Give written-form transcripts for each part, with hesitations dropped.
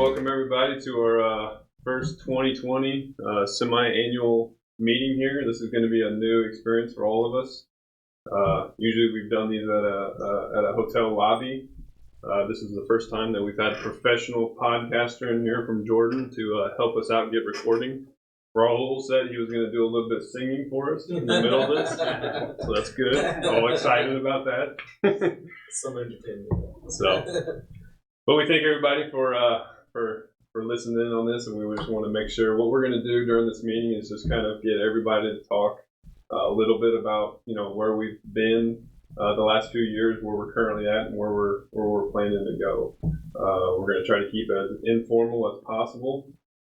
welcome everybody to our first 2020 semi-annual meeting here. This is going to be a new experience for all of us. Usually we've done these at a hotel lobby. This is the first time that we've had a professional podcaster in here from Jordan to help us out get recording. Ragle said he was going to do a little bit of singing for us in the middle of this, so that's good. All excited about that. Some entertainment. But we thank everybody for listening in on this, and we just want to make sure what we're going to do during this meeting is just kind of get everybody to talk a little bit about where we've been the last few years, where we're currently at, and where we're planning to go. We're going to try to keep it as informal as possible,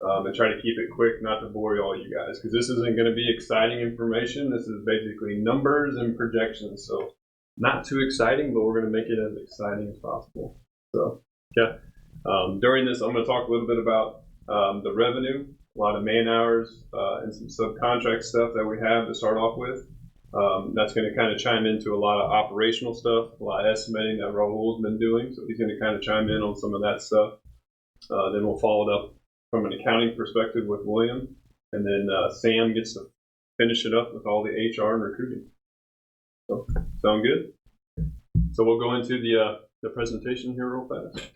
and try to keep it quick, not to bore all you guys, because this isn't going to be exciting information. This is basically numbers and projections, so not too exciting, but we're going to make it as exciting as possible. So. Yeah. During this, I'm going to talk a little bit about the revenue, a lot of man hours, and some subcontract stuff that we have to start off with. That's going to kind of chime into a lot of operational stuff, a lot of estimating that Rahul's been doing. So he's going to kind of chime in on some of that stuff. Then we'll follow it up from an accounting perspective with William. And then Sam gets to finish it up with all the HR and recruiting. So, sound good? So we'll go into the presentation here real fast.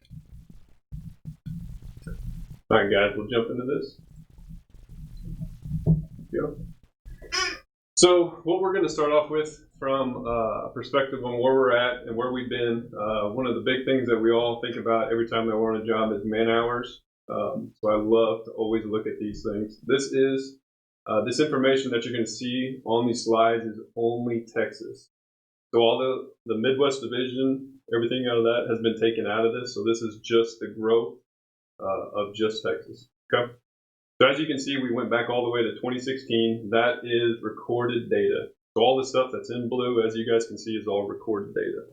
All right, guys, we'll jump into this. Go. So what we're going to start off with from a perspective on where we're at and where we've been, one of the big things that we all think about every time that we're on a job is man hours. So I love to always look at these things. This information that you're going to see on these slides is only Texas. So all the Midwest division, everything out of that has been taken out of this. So this is just the growth of just Texas. Okay. So as you can see, we went back all the way to 2016. That is recorded data. So all the stuff that's in blue, as you guys can see, is all recorded data.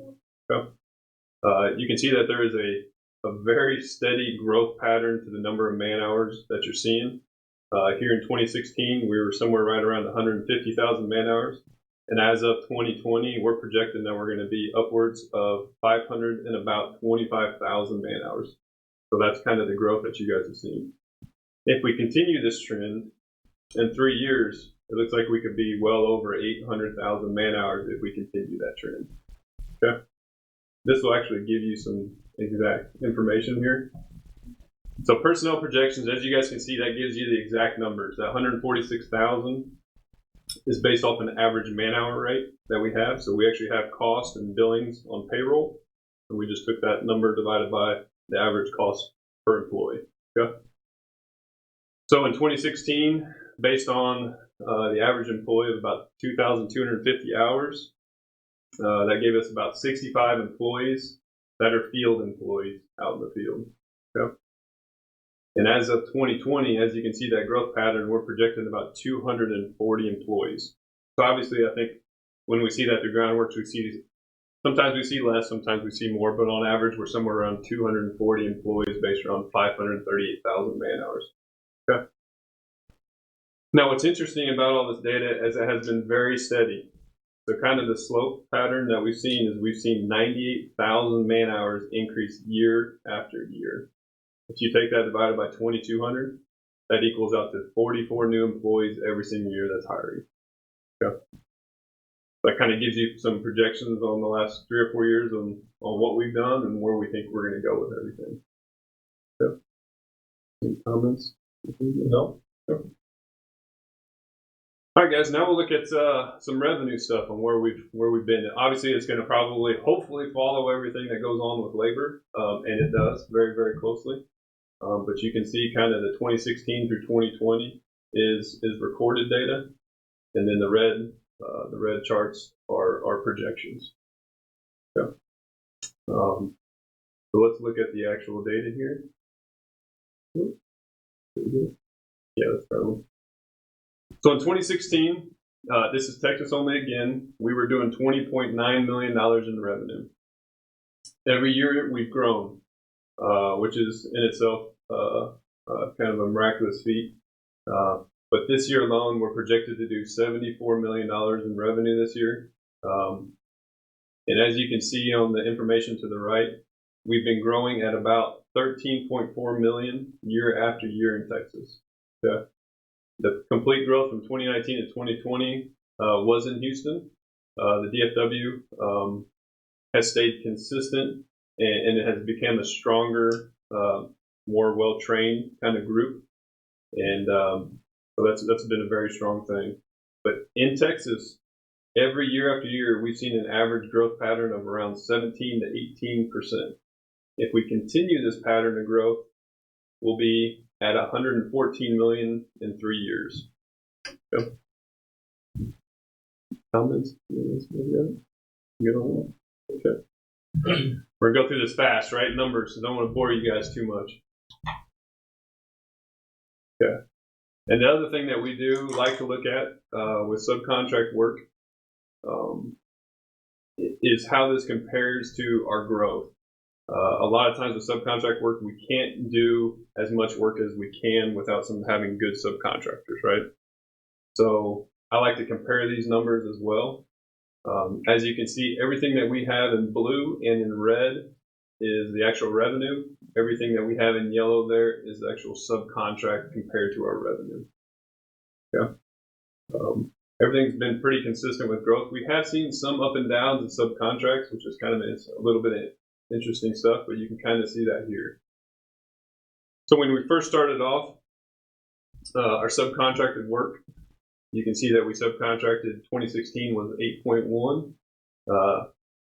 Okay. You can see that there is a very steady growth pattern to the number of man hours that you're seeing. Here in 2016, we were somewhere right around 150,000 man hours. And as of 2020, we're projecting that we're going to be upwards of 500 and about 25,000 man hours. So that's kind of the growth that you guys have seen. If we continue this trend, in 3 years, it looks like we could be well over 800,000 man hours if we continue that trend. Okay. This will actually give you some exact information here. So personnel projections, as you guys can see, that gives you the exact numbers. That 146,000 is based off an average man hour rate that we have. So we actually have cost and billings on payroll. And we just took that number divided by the average cost per employee. Okay. So in 2016, based on the average employee of about 2,250 hours, that gave us about 65 employees that are field employees out in the field. Okay. And as of 2020, as you can see that growth pattern, we're projecting about 240 employees. So obviously, I think when we see that through groundworks, sometimes we see less, sometimes we see more, but on average, we're somewhere around 240 employees based around 538,000 man hours. Okay. Now, what's interesting about all this data is it has been very steady. So kind of the slope pattern that we've seen is we've seen 98,000 man hours increase year after year. If you take that divided by 2,200, that equals out to 44 new employees every single year that's hiring. Okay. That kind of gives you some projections on the last 3 or 4 years on what we've done and where we think we're going to go with everything. Okay. Any comments? No? Okay. All right, guys. Now we'll look at some revenue stuff on where we've been. Obviously, it's going to hopefully follow everything that goes on with labor, and it does very, very closely. But you can see kind of the 2016 through 2020 is recorded data, and then the red charts are projections. Okay. So let's look at the actual data here. Yeah, that's probably. So in 2016, this is Texas only again, we were doing $20.9 million in revenue. Every year we've grown, which is in itself kind of a miraculous feat. But this year alone, we're projected to do $74 million in revenue this year. And as you can see on the information to the right, we've been growing at about 13.4 million year after year in Texas. Okay. The complete growth from 2019 to 2020 was in Houston. The DFW has stayed consistent, and it has become a stronger, more well-trained kind of group, and so that's been a very strong thing. But in Texas, every year after year, we've seen an average growth pattern of around 17 to 18%. If we continue this pattern of growth, we'll be at 114 million in 3 years. Okay. Comments? Good on that? Okay. We're going to go through this fast, right? Numbers, so don't want to bore you guys too much. Okay. And the other thing that we do like to look at with subcontract work is how this compares to our growth. A lot of times with subcontract work, we can't do as much work as we can without having good subcontractors, right? So I like to compare these numbers as well. As you can see, everything that we have in blue and in red is the actual revenue. Everything that we have in yellow there is the actual subcontract compared to our revenue. Yeah. Everything's been pretty consistent with growth. We have seen some up and downs in subcontracts, which is kind of a little bit of interesting stuff, but you can kind of see that here. So when we first started off our subcontracted work, you can see that we subcontracted 2016 was 8.1.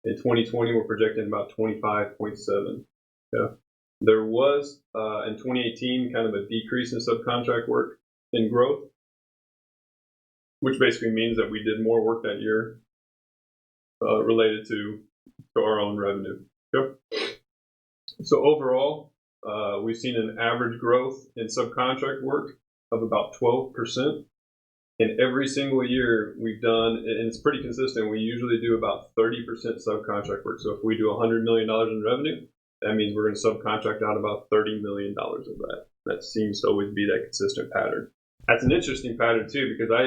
In 2020, we're projecting about 25.7. Yeah. There was in 2018 kind of a decrease in subcontract work in growth, which basically means that we did more work that year related to our own revenue. Yep. So overall, we've seen an average growth in subcontract work of about 12%. And every single year we've done, and it's pretty consistent, we usually do about 30% subcontract work. So if we do $100 million in revenue, that means we're going to subcontract out about $30 million of that. That seems to always be that consistent pattern. That's an interesting pattern too, because I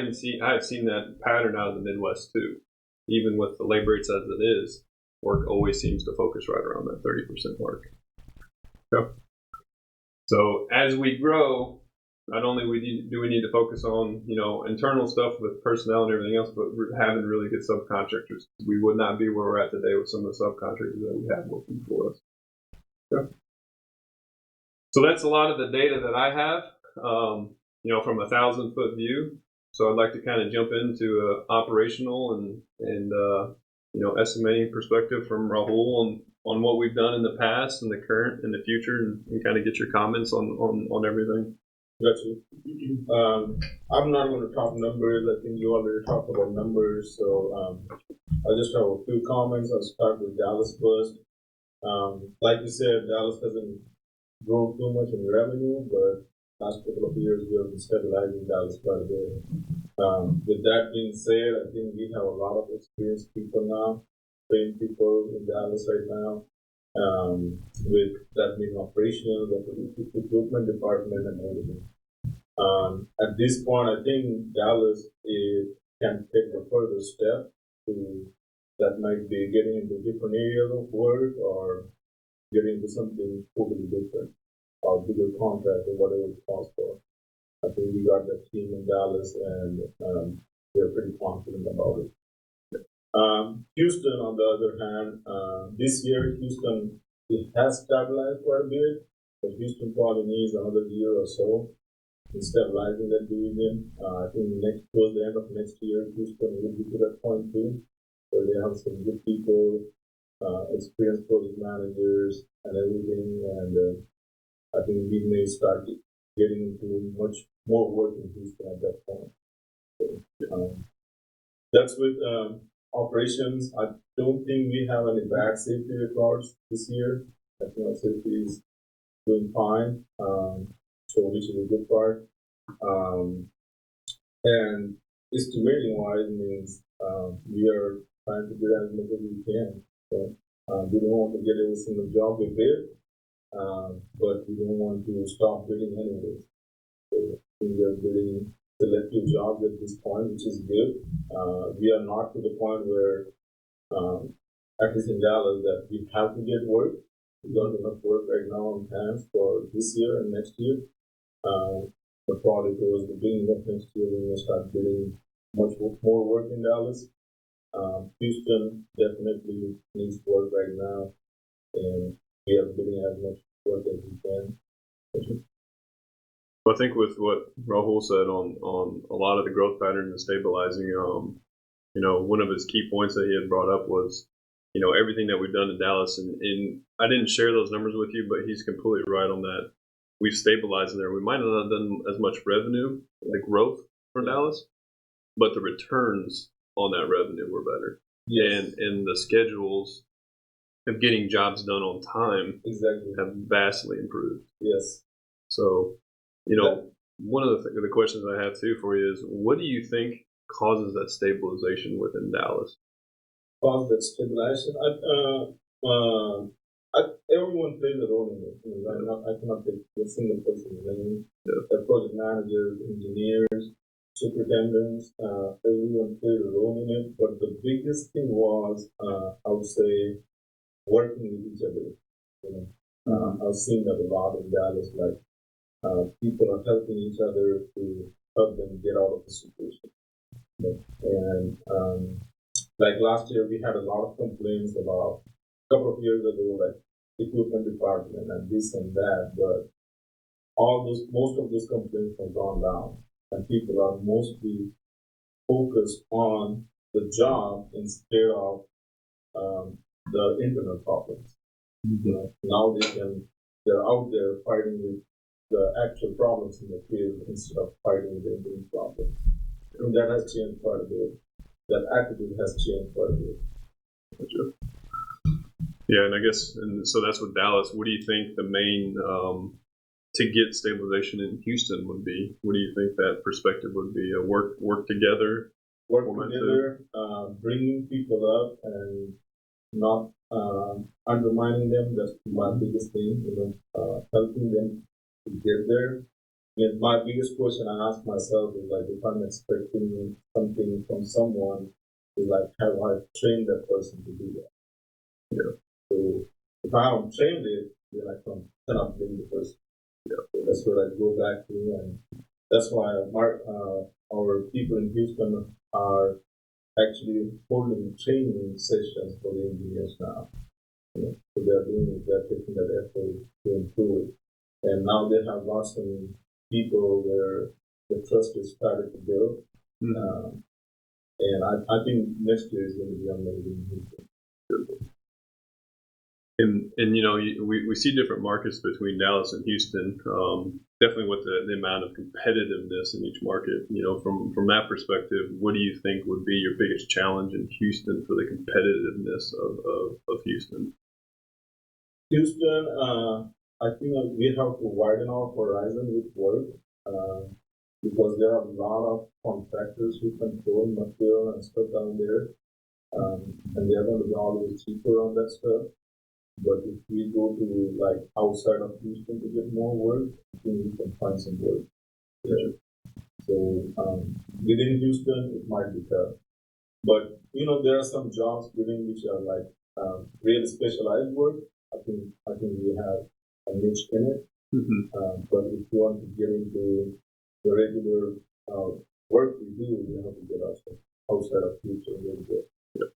have seen that pattern out of the Midwest too. Even with the labor rates as it is, work always seems to focus right around that 30% mark. Okay. So as we grow, not only do we need to focus on internal stuff with personnel and everything else, but having really good subcontractors. We would not be where we're at today with some of the subcontractors that we have working for us. Okay. So that's a lot of the data that I have, from a 1,000-foot view. So I'd like to kind of jump into operational and estimating perspective from Ragle on what we've done in the past and the current and the future, and kind of get your comments on everything. Gotcha. I'm not going to talk numbers. I think you already talked about numbers, so I'll just have a few comments. I'll start with Dallas first. Like you said, Dallas hasn't grown too much in revenue, but last couple of years we have been stabilizing Dallas quite a bit. With that being said, I think we have a lot of experienced people now, trained people in Dallas right now. With that being operational, the equipment department and everything. At this point, I think Dallas can take a further step that might be getting into different areas of work or getting into something totally different, or bigger contract or whatever it calls for. I think we got that team in Dallas, and they're pretty confident about it. Houston, on the other hand, this year Houston has stabilized quite a bit, but Houston probably needs another year or so in stabilizing that division. I think towards the end of next year, Houston will be to that point too, where they have some good people, experienced project managers and everything, and I think we may start getting into much more work in Houston at that point. So, that's with operations. I don't think we have any bad safety records this year. I think our safety is doing fine, which is a good part. And estimating wise means we are trying to do as much as we can. So, we don't want to get every single job we bid, but we don't want to stop bidding anyway. So we are bidding selective jobs at this point, which is good. We are not to the point where, at least in Dallas, that we have to get work. We got enough work right now on hands for this year and next year. The product was the beginning of next year, we're going to start getting much more work in Dallas. Houston definitely needs work right now, and we are getting as much work as we can. I think with what Rahul said on a lot of the growth patterns and stabilizing, one of his key points that he had brought up was, everything that we've done in Dallas, and I didn't share those numbers with you, but he's completely right on that. We've stabilized in there. We might not have done as much revenue, the growth for Dallas, but the returns on that revenue were better. Yes. And the schedules of getting jobs done on time have vastly improved. Yes. So, one of the questions I have too for you is, what do you think causes that stabilization within Dallas? Cause that stabilization? Everyone plays a role in it. I cannot take a single person's name. Yeah. The project managers, engineers, superintendents, everyone played a role in it. But the biggest thing was, I would say, working with each other. I've seen that a lot in Dallas. Like people are helping each other to help them get out of the situation. And like last year, we had a lot of complaints about a couple of years ago, like equipment department and this and that. But most of those complaints have gone down, and people are mostly focused on the job instead of the internal problems. Now they're out there fighting with the actual problems in the field instead of fighting with the internal problems. And that has changed quite a bit. That attitude has changed quite a bit. Gotcha. Yeah, and I guess, and so that's with Dallas. What do you think the main to get stabilization in Houston would be? What do you think that perspective would be? Work together, bringing people up and not undermining them. That's my biggest thing. Helping them to get there. And my biggest question I ask myself is like, if I'm expecting something from someone, is like, have I trained that person to do that? Yeah. So if I haven't trained it, then I cannot blame the person. Yeah. So that's what I go back to, and that's why our people in Houston are actually holding training sessions for the engineers now. So they're taking that effort to improve it, and now they have lots of people where the trust is started to build. Mm-hmm. And I think next year is going to be amazing. And we see different markets between Dallas and Houston. Definitely with the amount of competitiveness in each market. From that perspective, what do you think would be your biggest challenge in Houston for the competitiveness of Houston? Houston, I think we have to widen our horizon with work because there are a lot of contractors who control material and stuff down there, and they're going to be always cheaper on that stuff. But if we go to like outside of Houston to get more work, I think we can find some work. Yeah. So within Houston, it might be tough. But there are some jobs within which are like really specialized work. I think we have a niche in it. Mm-hmm. But if you want to get into the regular work we do, we have to get outside of Houston a little bit. Yep.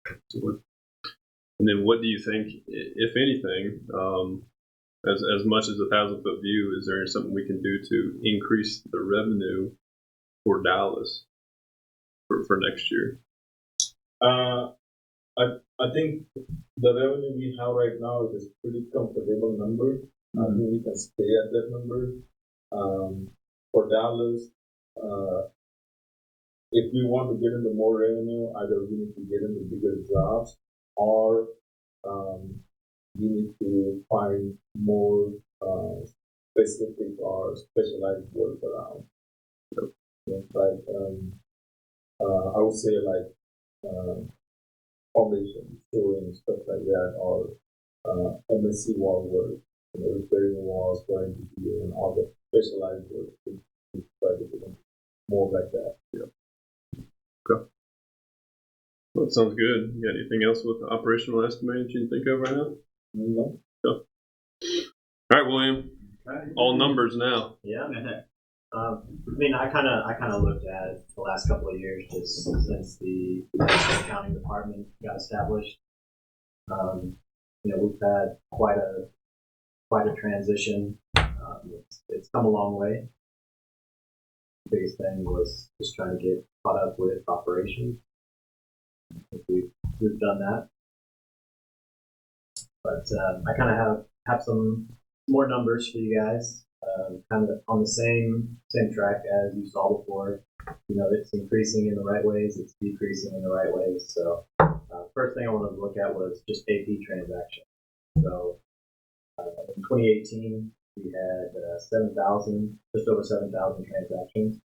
Absolutely. And then what do you think, if anything, as much as 1,000-foot view, is there something we can do to increase the revenue for Dallas for next year? I think the revenue we have right now is a pretty comfortable number. Mm-hmm. I think we can stay at that number. For Dallas, if we want to get into more revenue, either we need to get into bigger jobs or we need to find more specific or specialized work around. Like I would say like foundation, storing, stuff like that, or MSC wall work, repairing walls, going to be and all the specialized work. We try to do more like that. Yeah. Okay. Well, that sounds good. You got anything else with the operational estimate that you can think of right now? No. All right, William. All numbers now. Yeah. I mean, I kind of looked at the last couple of years just since the accounting department got established. We've had quite a transition. It's come a long way. The biggest thing was just trying to get caught up with operations. I think we've done that, but I kind of have some more numbers for you guys. Kind of on the same track as you saw before. It's increasing in the right ways, it's decreasing in the right ways. So first thing I wanted to look at was just AP transaction. So in 2018, we had just over 7,000 transactions.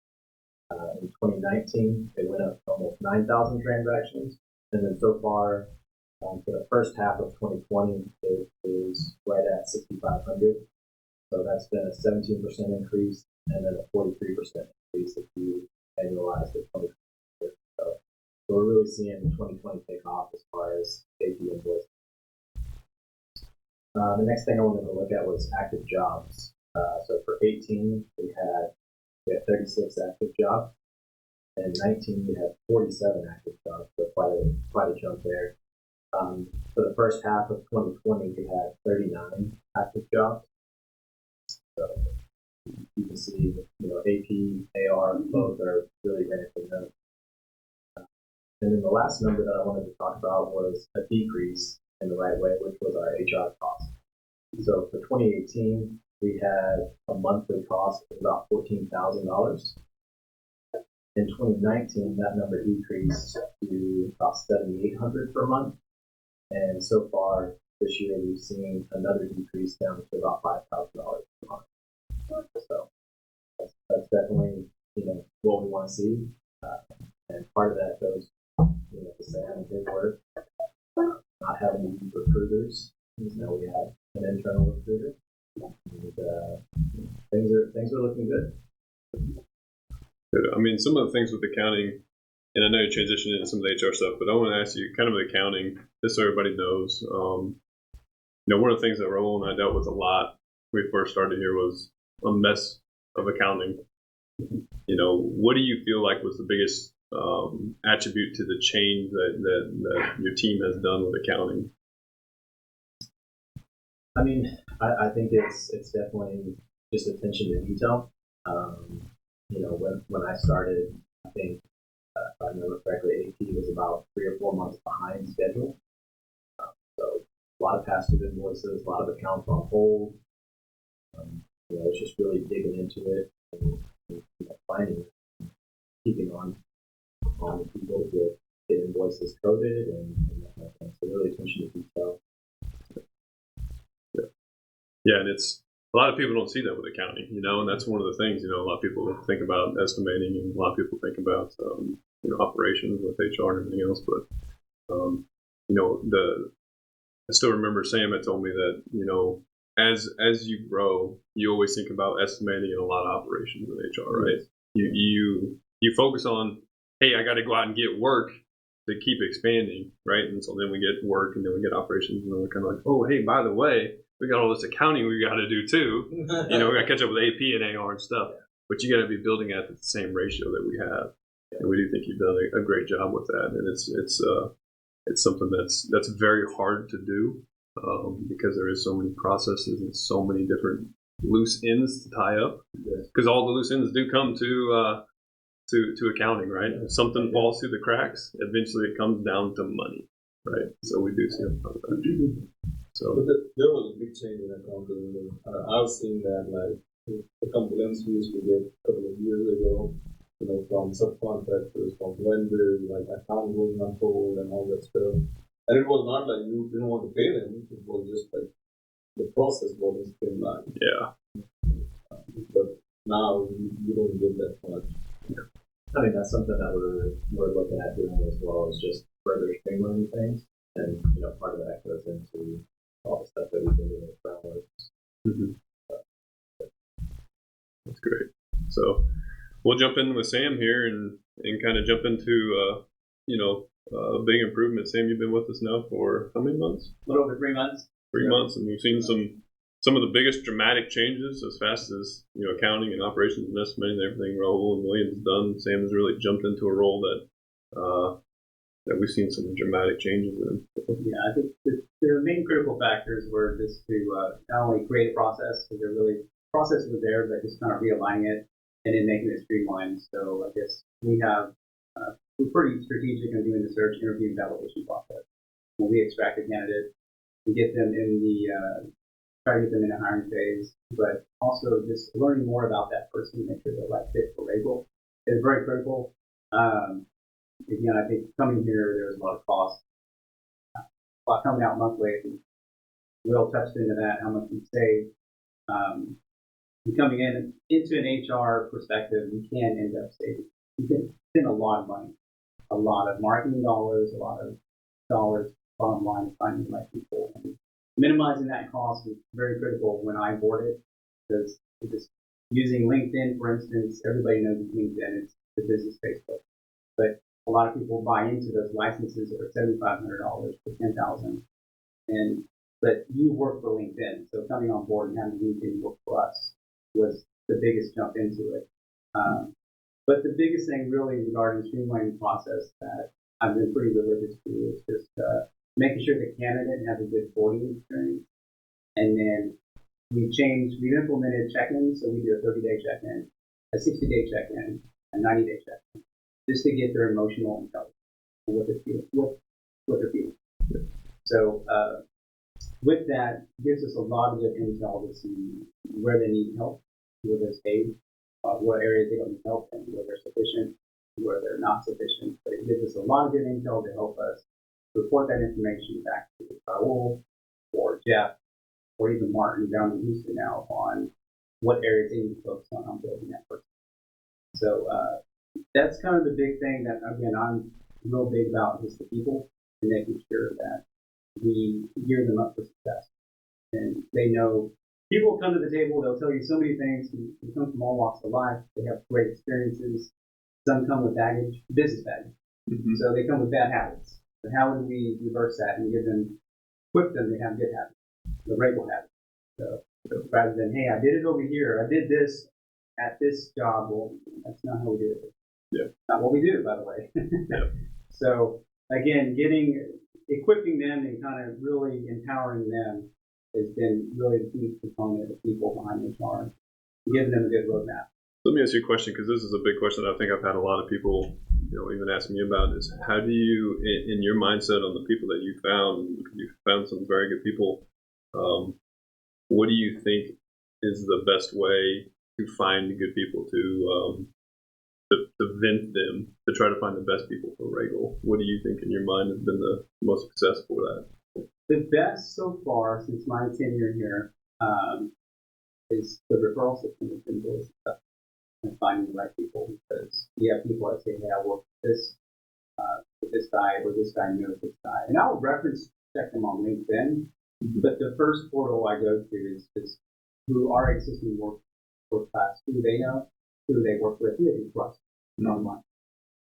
In 2019, it went up to almost 9,000 transactions. And then so far, for the first half of 2020, it is right at 6,500. So that's been a 17% increase and then a 43% increase if you annualize it 2020. So we're really seeing 2020 take off as far as AP invoices. The next thing I wanted to look at was active jobs. So for 18, we had 36 active jobs, and 19 we had 47 active jobs. So quite a jump there. For the first half of 2020, we had 39 active jobs. So you can see, AP, AR, both are really ramping up. And then the last number that I wanted to talk about was a decrease in the right way, which was our HR cost. So for 2018, we had a monthly cost of about $14,000. In 2019, that number decreased to about $7,800 per month. And so far this year, we've seen another decrease down to about $5,000 per month. So that's definitely, what we want to see. And part of that goes, to Sam and his work, not having to use recruiters. Now we have an internal recruiter. And, things are looking good. I mean, some of the things with accounting, and I know you transitioned into some of the HR stuff, but I want to ask you kind of accounting, just so everybody knows. One of the things that Ragle and I dealt with a lot when we first started here was a mess of accounting. What do you feel like was the biggest attribute to the change that your team has done with accounting? I mean, I think it's definitely just attention to detail. When I started, I think, if I remember correctly, AP was about 3 or 4 months behind schedule. So a lot of past due invoices, a lot of accounts on hold. It's just really digging into it and finding, keeping on people to get invoices coded and that kind of thing. So really attention to detail. Yeah, and it's a lot of people don't see that with accounting, and that's one of the things, a lot of people think about estimating, and a lot of people think about, operations with HR and everything else. But, I still remember Sam had told me that, as you grow, you always think about estimating and a lot of operations with HR, right? You focus on, hey, I got to go out and get work to keep expanding, right? And so then we get work, and then we get operations, and then we're kind of like, oh, hey, by the way, we got all this accounting we got to do too. We got to catch up with AP and AR and stuff. But you got to be building at the same ratio that we have, and we do think you've done a great job with that. And it's something that's very hard to do because there is so many processes and so many different loose ends to tie up. Because all the loose ends do come to accounting, right? If something falls through the cracks, eventually it comes down to money, right? So we do see a lot of that. So but there was a big change in accounting. I've seen that, like, the complaints we used to get a couple of years ago, from subcontractors, from vendors, like account going on hold and all that stuff. And it was not like you didn't want to pay them; it was just like the process wasn't streamlined. yeah, But now you don't get that much. I think that's something that we're looking at doing as well, is just further streamlining things. And part of that goes into all the stuff that we've been doing with groundwork. Mm-hmm. That's great. So we'll jump in with Sam here and kind of jump into a big improvement. Sam, you've been with us now for how many months? A little over 3 months. 3 months, and we've seen some of the biggest dramatic changes as fast as accounting and operations and estimating and everything Raul and William's done. Sam has really jumped into a role that we've seen some dramatic changes in. Yeah, I think the main critical factors were just to not only create a process, because process was there, but just kind of realigning it and then making it streamlined. So I guess we're pretty strategic in doing the search, interview, and validation process. When we extract a candidate, we get them try to get them in a hiring phase, but also just learning more about that person, make sure they're the right fit for Ragle is very critical. Again, I think coming here, there's a lot of cost. Coming out monthly, Will touched into that, how much we save. Coming into an HR perspective, you can end up saving. You can spend a lot of money, a lot of marketing dollars, a lot of dollars, bottom line, finding the right people. And minimizing that cost is very critical when I board it, because just using LinkedIn, for instance, everybody knows LinkedIn, it's the business Facebook. But a lot of people buy into those licenses that are $7,500 for $10,000, but you work for LinkedIn, so coming on board and having LinkedIn work for us was the biggest jump into it. But the biggest thing really regarding streamlining the process that I've been pretty religious to is just making sure the candidate has a good boarding experience, and then we've implemented check-ins, so we do a 30-day check-in, a 60-day check-in, a 90-day check-in, just to get their emotional intelligence and what they're feeling. So with that, gives us a lot of good intel to see where they need help, where they're stayed, what areas they don't need help, and where they're sufficient, where they're not sufficient. But it gives us a lot of good intel to help us report that information back to Raul or Jeff or even Martin down in Houston now on what areas they need to focus on building that person. So that's kind of the big thing that, again, I'm real big about, is the people and making sure that we gear them up for success. And they know people come to the table, they'll tell you so many things. They come from all walks of life. They have great experiences. Some come with baggage, business baggage. Mm-hmm. So they come with bad habits. But how do we reverse that and equip them to have good habits, the Ragle habits? So rather than, hey, I did it over here, I did this at this job, well, that's not how we do it. Yeah. Not what we do, by the way. Yeah. So again, equipping them and kind of really empowering them has been really the key component of the people behind HR, giving them a good roadmap. Let me ask you a question, because this is a big question I think I've had a lot of people even asking me about, is how do you, in your mindset on the people that you found some very good people, what do you think is the best way to find good people, to vent them, to try to find the best people for Ragle? What do you think in your mind has been the most success for that? The best so far since my tenure here is the referral system has been really successful in finding the right people, because you have people that say, hey, I work with this guy, or this guy knows this guy. And I'll reference check them on LinkedIn, but the first portal I go to is who our existing work class, who they know, who they work with, who they trust online.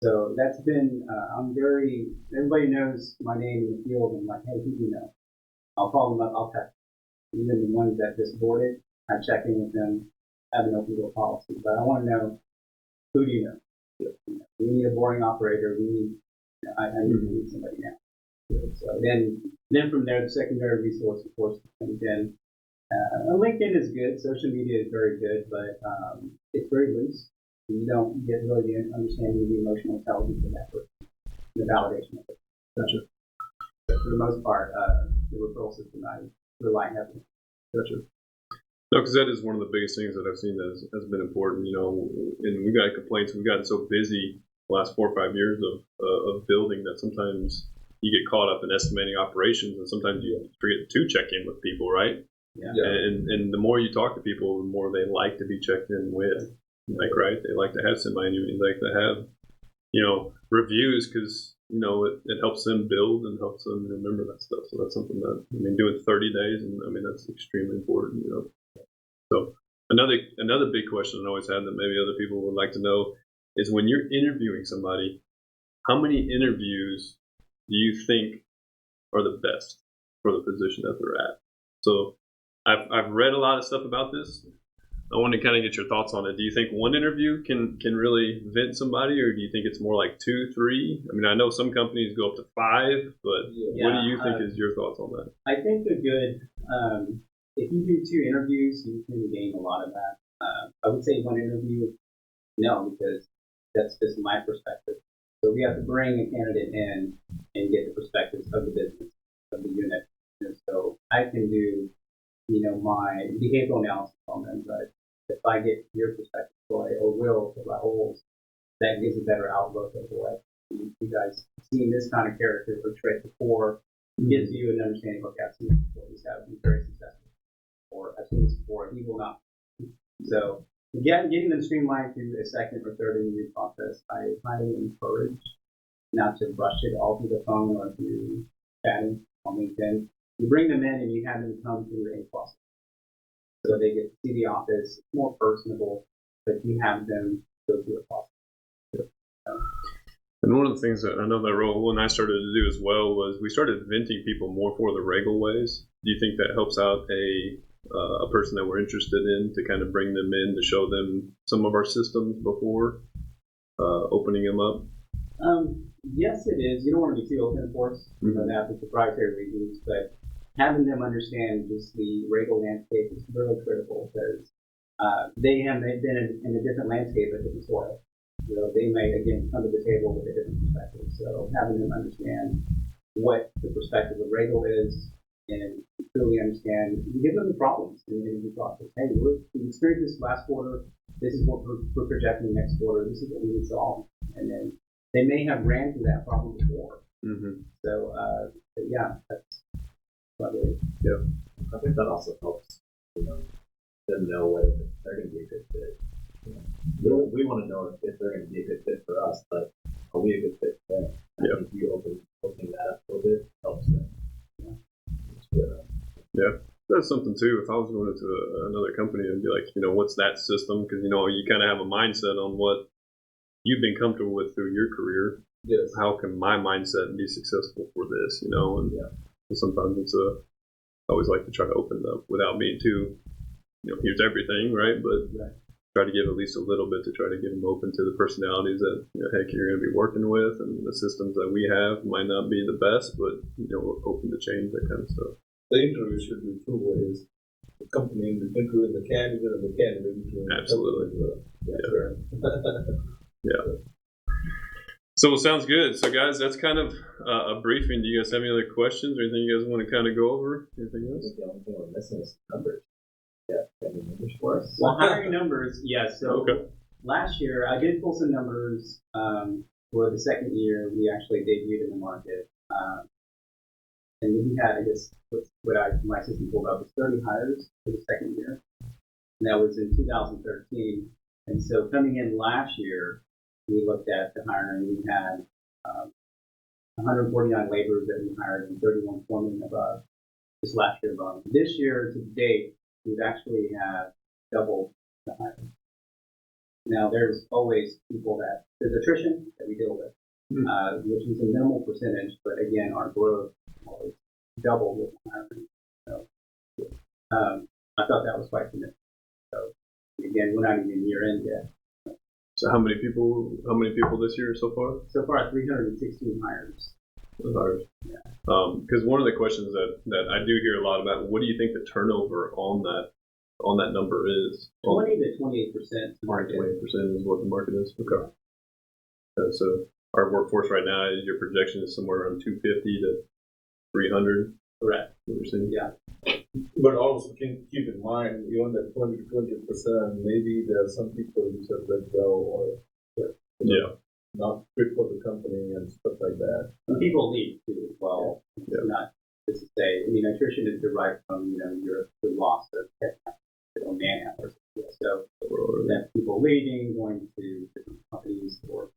So that's been, everybody knows my name in the field, and like, hey, who do you know? I'll call them up, I'll text them. Even the ones that just boarded, I check in with them, have an open door policy, but I want to know, who do you know? We need a boarding operator, I need somebody now. So then from there, the secondary resource, of course, LinkedIn. LinkedIn is good, social media is very good, but it's very loose. You don't get really the understanding of the emotional intelligence of that person, the validation of it. Gotcha. But for the most part, the referral system, I rely heavily. Gotcha. No, because that is one of the biggest things that I've seen that has been important, and we got complaints. We've gotten so busy the last 4 or 5 years of building that sometimes you get caught up in estimating operations, and sometimes you have to forget to check in with people, right? Yeah. And the more you talk to people, the more they like to be checked in with. Like, right? They like to have somebody, they like to have, reviews, because, it helps them build and helps them remember that stuff. So that's something that, doing 30 days, and that's extremely important, So another big question I always had that maybe other people would like to know is, when you're interviewing somebody, how many interviews do you think are the best for the position that they're at? So I've read a lot of stuff about this. I want to kind of get your thoughts on it. Do you think one interview can really vent somebody, or do you think it's more like 2, 3? I mean, I know some companies go up to 5, but what do you think is your thoughts on that? I think they're good. If you do 2 interviews, you can gain a lot of that. I would say 1 interview, no, because that's just my perspective. So we have to bring a candidate in and get the perspectives of the business, of the unit. And so I can do, my behavioral analysis on them, but if I get your perspective, Troy, or Will, or Ragle, that gives a better outlook of what you guys seen this kind of character portrayed before. It gives you an understanding. Okay, I've seen this before. He's been very successful. Or I've seen this before. He will not. So again, getting them streamlined through a second or third interview process, I highly encourage not to rush it all through the phone or through chatting on LinkedIn. You bring them in and you have them come through a process. So they get to see the office, it's more personable, but you have them go through a process. And one of the things that I know that Ragle and I started to do as well was we started venting people more for the Ragle ways. Do you think that helps out a person that we're interested in to kind of bring them in to show them some of our systems before opening them up? Yes, it is. You don't want to be too open, of course, that for proprietary reasons, but having them understand just the Ragle landscape is really critical because they've been in a different landscape, a different soil. They may, again, come to the table with a different perspective. So having them understand what the perspective of Ragle is and truly understand, give them the problems in the interview process. Hey, we experienced this last quarter. This is what we're projecting next quarter. This is what we need to solve. And then they may have ran through that problem before. So, yeah, that's probably. Yeah. I think that also helps, them know whether they're going to be a good fit. We want to know if they're going to be a good fit for us, but are we a good fit for them? I think you opening that up a little bit helps them. Yeah, that's something too. If I was going into another company, I'd be like, what's that system? Because you kind of have a mindset on what you've been comfortable with through your career. Yes. How can my mindset be successful for this? And sometimes I always like to try to open it up without being too, here's everything, right? But try to give at least a little bit to try to get them open to the personalities that heck you're going to be working with, and the systems that we have might not be the best, but we're open to change, that kind of stuff. The interview should be 2 ways. The company interviewing the candidate and the candidate interviewing Absolutely. the company. Yeah. So it sounds good. So guys, that's kind of a briefing. Do you guys have any other questions or anything you guys want to kind of go over? Anything else? I think the only thing we're missing is numbers. Yeah, any numbers for us? Well, hiring numbers, yes. So last year, I did pull some numbers for the second year. We actually debuted in the market. And we had, I guess, my system pulled up was 30 hires for the second year. And that was in 2013. And so coming in last year, we looked at the hiring. We had 149 laborers that we hired and 31 foremen above just last year alone. This year to date, we've actually have doubled the hiring. Now, there's always there's attrition that we deal with, which is a minimal percentage, but again, our growth always doubled with the hiring. So, I thought that was quite significant. So, again, we're not even year end yet. So how many people this year so far? So far, 316 hires. Yeah. Because one of the questions that I do hear a lot about, what do you think the turnover on that number is? 20 to 28%. 28% is what the market is. Okay. So our workforce right now, your projection is somewhere around 250 to 300. Correct. Yeah. But also keep in mind, even that 20 to 20%, maybe there are some people who said let go or not fit for the company and stuff like that. And people leave too as well. It's not just to say, attrition is derived from, your loss of man hours. So that people leaving, going to different companies or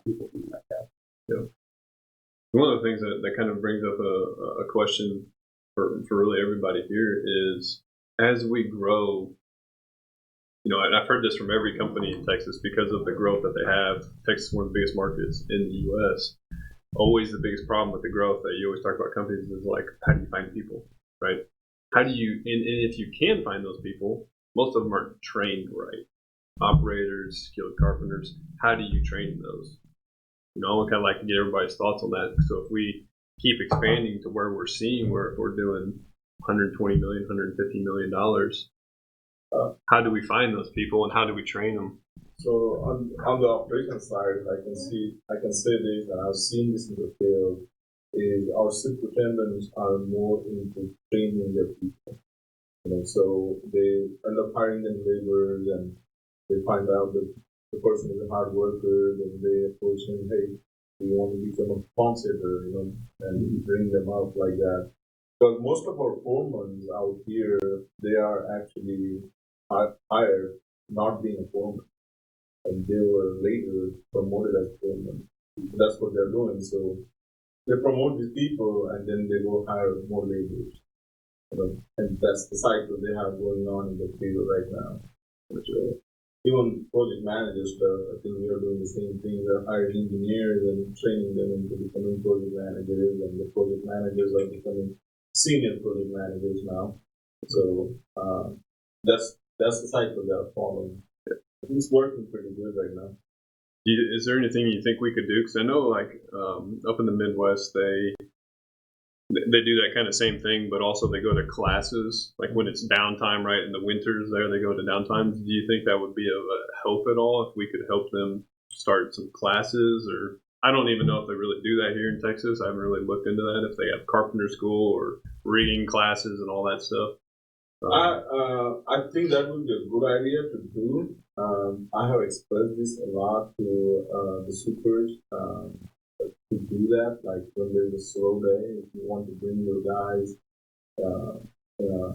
people doing like that. Yeah. One of the things that kind of brings up a question for really everybody here is, as we grow, and I've heard this from every company in Texas because of the growth that they have. Texas is one of the biggest markets in the U.S. Always the biggest problem with the growth that you always talk about companies is like, how do you find people, right? how do you, and if you can find those people, most of them aren't trained right. Operators, skilled carpenters, how do you train those? You know, I would kind of like to get everybody's thoughts on that. So if we keep expanding to where we're seeing where we're doing 120 million, 150 million dollars, how do we find those people and how do we train them? So on the operation side, I can say this, and I've seen this in the field, is our superintendents are more into training their people. You know, so they end up hiring them laborers, and they find out that the person is a hard worker, and they approach him, hey, we want to become a farm sitter, you know, and bring them up like that. But most of our foremen out here, they are actually hired not being a foreman, and they were later promoted as foremen. That's what they're doing. So they promote these people, and then they go hire more laborers. You know, and that's the cycle they have going on in the field right now. Which, even project managers, I think we are doing the same thing. We're hiring engineers and training them into becoming project managers, and the project managers are becoming senior project managers now. So that's the cycle they're following. It's working pretty good right now. Is there anything you think we could do? Because I know, like up in the Midwest, they do that kind of same thing, but also they go to classes. Like when it's downtime, right in the winters, there they go to downtime. Do you think that would be of a help at all if we could help them start some classes? Or I don't even know if they really do that here in Texas. I haven't really looked into that. If they have carpenter school or rigging classes and all that stuff. I think that would be a good idea to do. I have expressed this a lot to the supers to do that. Like when there's a slow day, if you want to bring your guys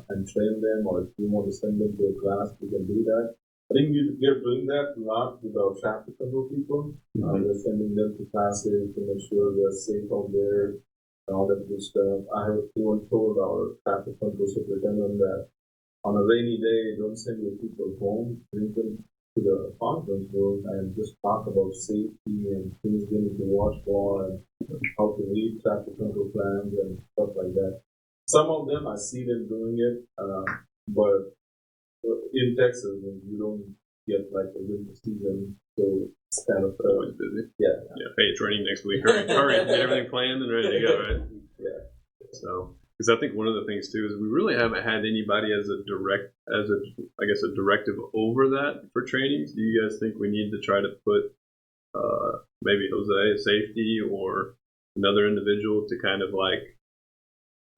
and train them, or if you want to send them to a class, you can do that. I think we're doing that a lot with our traffic control people. We're sending them to classes to make sure they're safe out there and all that good stuff. I have even told our traffic control superintendent that on a rainy day, don't send your people home, bring them to the conference room and just talk about safety and things they need to watch for and how to read traffic control plans and stuff like that. Some of them, I see them doing it, but in Texas, you don't get like a winter season, so it's kind of always busy. Yeah. Hey, it's raining next week. Hurry, get everything planned and ready to go, right? Yeah. So, because I think one of the things too is we really haven't had anybody as a directive over that for trainings. Do you guys think we need to try to put maybe Jose, a safety, or another individual to kind of like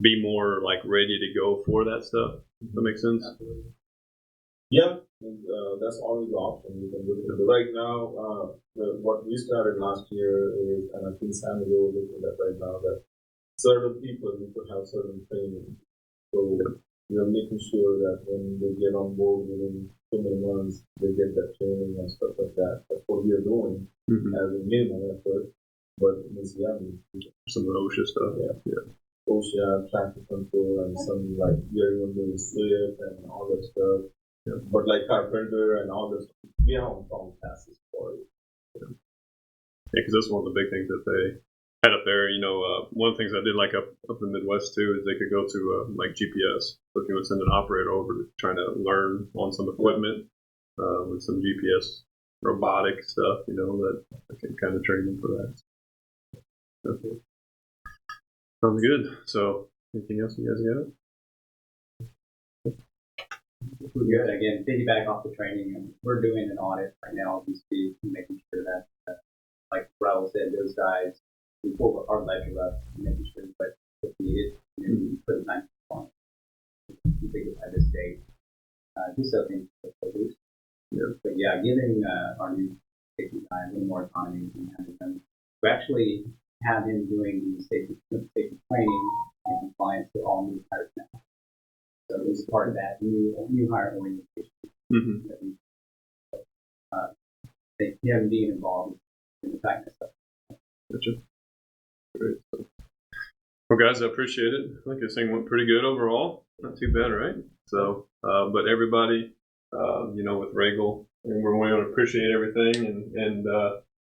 be more like ready to go for that stuff? Does that make sense? Yeah, that's always the option you can look into. Right now, what we started last year is, and I think Sam is looking at right now, that certain people need to have certain training. So we are making sure that when they get on board within so many months, they get that training and stuff like that. That's what we are doing as a minimum effort. But some OSHA stuff. Yeah. OSHA, traffic control, and some like we are even doing SWIFT and all that stuff. Yeah. But like carpenter and all this, we haven't found classes for it. Yeah, because that's one of the big things that they had up there. You know, one of the things I did like up in the Midwest too is they could go to like GPS. So if you would send an operator over to trying to learn on some equipment with some GPS robotic stuff, you know, that I can kind of train them for that. Okay. Sounds good. So, anything else you guys got? We're good. Again, piggyback off the training, and we're doing an audit right now as we speak, making sure that, like Ragle said, those guys, we pull our ledger up, making sure that what's needed, and then we put a 9 on it. Configured by this date. Just so things are produced. Yeah. But yeah, giving our new safety guy a little more autonomy and having them to actually have him doing the safety training and compliance to all new hires now. So it was part of that new hire orientation. Him being involved in the fact stuff. Gotcha. Great. Well, guys, I appreciate it. I think this thing went pretty good overall. Not too bad, right? So, but everybody, you know, with Ragle, we're going to appreciate everything, and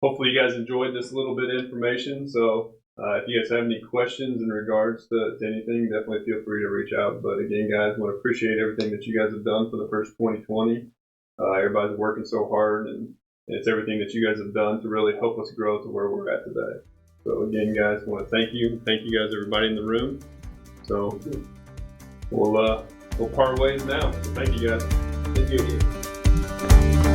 hopefully you guys enjoyed this little bit of information. So If you guys have any questions in regards to anything, definitely feel free to reach out. But again, guys, want to appreciate everything that you guys have done for the first 2020. Everybody's working so hard, and it's everything that you guys have done to really help us grow to where we're at today. So again, guys, I want to thank you. Thank you guys, everybody in the room. So we'll part ways now. So thank you guys. Thank you.